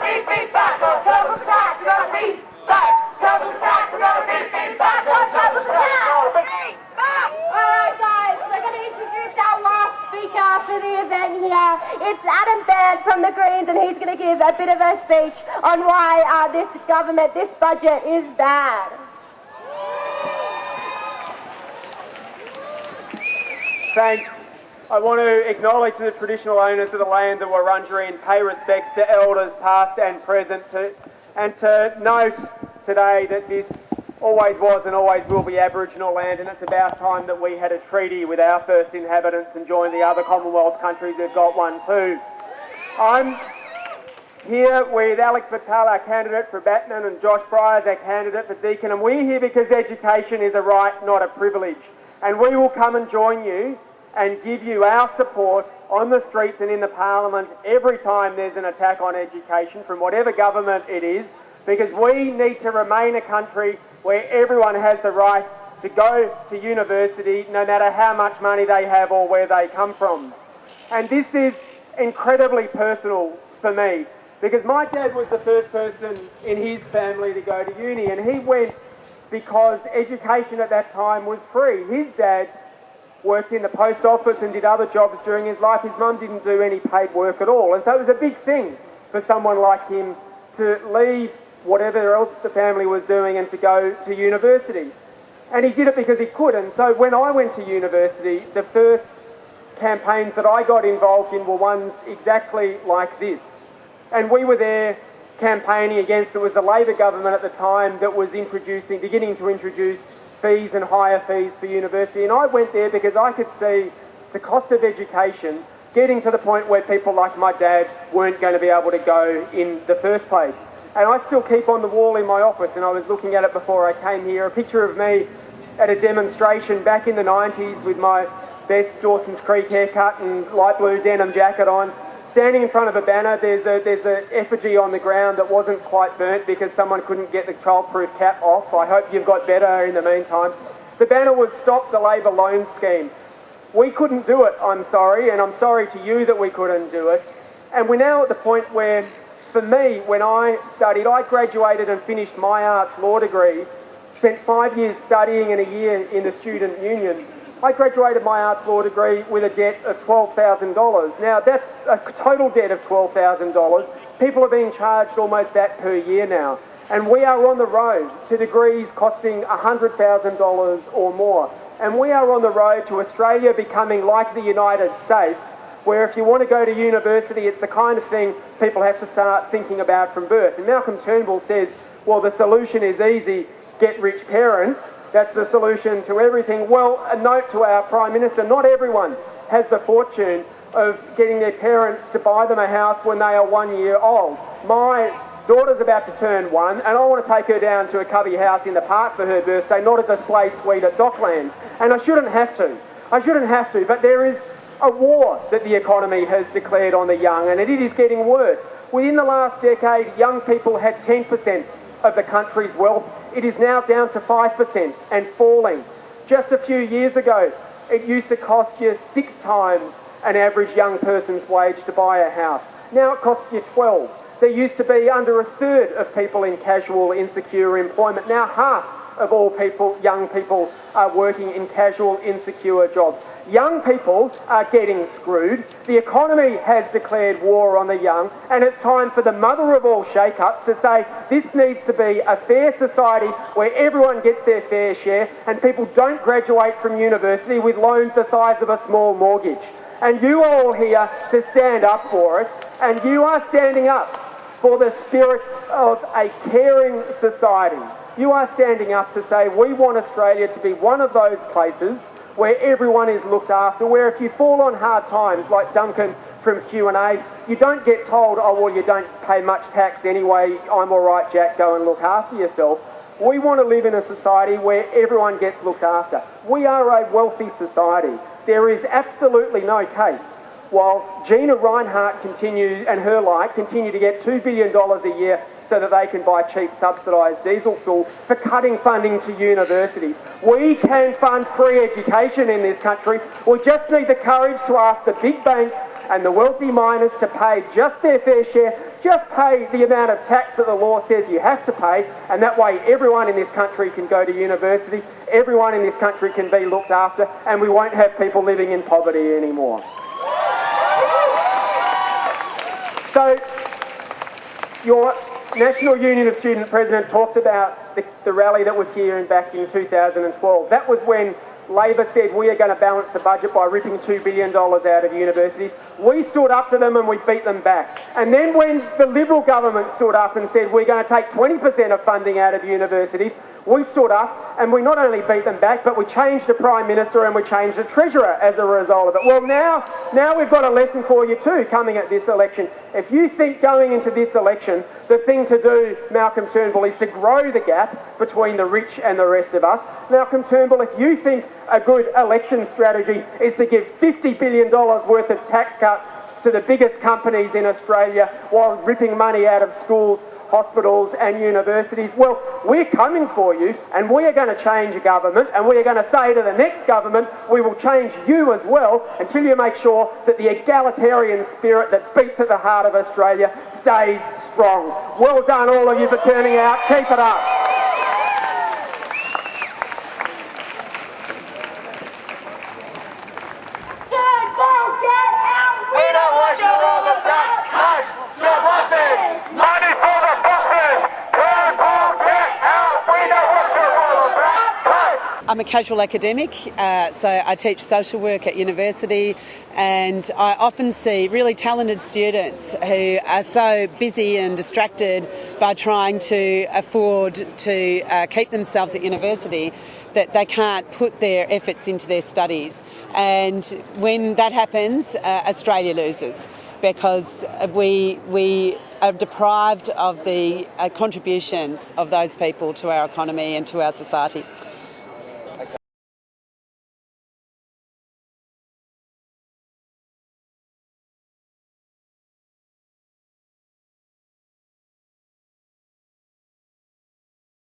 beep, beep, back on troubles and tax. We gotta beep back troubles and tax. We gotta beep, beep, back on troubles and tax. Alright guys, we're going to introduce our last speaker for the event here. It's Adam Bandt from the Greens, and he's going to give a bit of a speech on why this budget is bad. Thanks. I want to acknowledge the traditional owners of the land, the Wurundjeri, and pay respects to elders past and present, and to note today that this always was and always will be Aboriginal land, and it's about time that we had a treaty with our first inhabitants and joined the other Commonwealth countries who've got one too. I'm here with Alex Bhathal, our candidate for Batman, and Josh Bryars, our candidate for Deakin, and we're here because education is a right, not a privilege. And we will come and join you and give you our support on the streets and in the Parliament every time there's an attack on education from whatever government it is, because we need to remain a country where everyone has the right to go to university no matter how much money they have or where they come from. And this is incredibly personal for me, because my dad was the first person in his family to go to uni, and he went because education at that time was free. His dad worked in the post office and did other jobs during his life. His mum didn't do any paid work at all, and so it was a big thing for someone like him to leave whatever else the family was doing and to go to university. And he did it because he could. And so when I went to university, the first campaigns that I got involved in were ones exactly like this. And we were there campaigning against, it was the Labor government at the time that was beginning to introduce fees and higher fees for university. And I went there because I could see the cost of education getting to the point where people like my dad weren't going to be able to go in the first place. And I still keep on the wall in my office, and I was looking at it before I came here, a picture of me at a demonstration back in the 90s with my best Dawson's Creek haircut and light blue denim jacket on, standing in front of a banner. There's an effigy on the ground that wasn't quite burnt because someone couldn't get the childproof cap off. I hope you've got better in the meantime. The banner was Stop the Labor Loan Scheme. We couldn't do it, I'm sorry, and I'm sorry to you that we couldn't do it. And we're now at the point where, for me, when I studied, I graduated and finished my arts law degree, spent 5 years studying and a year in the student union. I graduated my arts law degree with a debt of $12,000. Now, that's a total debt of $12,000. People are being charged almost that per year now. And we are on the road to degrees costing $100,000 or more. And we are on the road to Australia becoming like the United States, where if you want to go to university, it's the kind of thing people have to start thinking about from birth. And Malcolm Turnbull says, well, the solution is easy, get rich parents. That's the solution to everything. Well, a note to our Prime Minister, not everyone has the fortune of getting their parents to buy them a house when they are 1 year old. My daughter's about to turn 1, and I want to take her down to a cubby house in the park for her birthday, not a display suite at Docklands. And I shouldn't have to, but there is a war that the economy has declared on the young, and it is getting worse. Within the last decade, young people had 10% of the country's wealth. It is now down to 5% and falling. Just a few years ago, it used to cost you 6 times an average young person's wage to buy a house. Now it costs you 12. There used to be under a third of people in casual, insecure employment. Now half of all people, young people, are working in casual, insecure jobs. Young people are getting screwed. The economy has declared war on the young, and it's time for the mother of all shake-ups to say this needs to be a fair society where everyone gets their fair share and people don't graduate from university with loans the size of a small mortgage. And you are all here to stand up for it, and you are standing up for the spirit of a caring society. You are standing up to say we want Australia to be one of those places where everyone is looked after, where if you fall on hard times, like Duncan from Q&A, you don't get told, oh, well, you don't pay much tax anyway, I'm all right, Jack, go and look after yourself. We want to live in a society where everyone gets looked after. We are a wealthy society. There is absolutely no case, while Gina Rinehart and her like continue to get $2 billion a year so that they can buy cheap subsidised diesel fuel, for cutting funding to universities. We can fund free education in this country. We just need the courage to ask the big banks and the wealthy miners to pay just their fair share, just pay the amount of tax that the law says you have to pay, and that way everyone in this country can go to university, everyone in this country can be looked after, and we won't have people living in poverty anymore. So, your National Union of Student President talked about the rally that was here back in 2012. That was when Labor said we are going to balance the budget by ripping $2 billion out of universities. We stood up to them and we beat them back. And then when the Liberal government stood up and said we're going to take 20% of funding out of universities, we stood up and we not only beat them back, but we changed the Prime Minister and we changed the Treasurer as a result of it. Well, now we've got a lesson for you too coming at this election. If you think going into this election, the thing to do, Malcolm Turnbull, is to grow the gap between the rich and the rest of us, Malcolm Turnbull, if you think a good election strategy is to give $50 billion worth of tax cuts to the biggest companies in Australia while ripping money out of schools, hospitals and universities, well, we're coming for you and we are going to change a government and we are going to say to the next government, we will change you as well until you make sure that the egalitarian spirit that beats at the heart of Australia stays strong. Well done all of you for turning out. Keep it up. We don't want you all about cuts, your bosses, money for the bosses. Turnbull, get out. We don't want you all about cuts. I'm a casual academic, so I teach social work at university, and I often see really talented students who are so busy and distracted by trying to afford to keep themselves at university that they can't put their efforts into their studies. And when that happens, Australia loses, because we are deprived of the contributions of those people to our economy and to our society.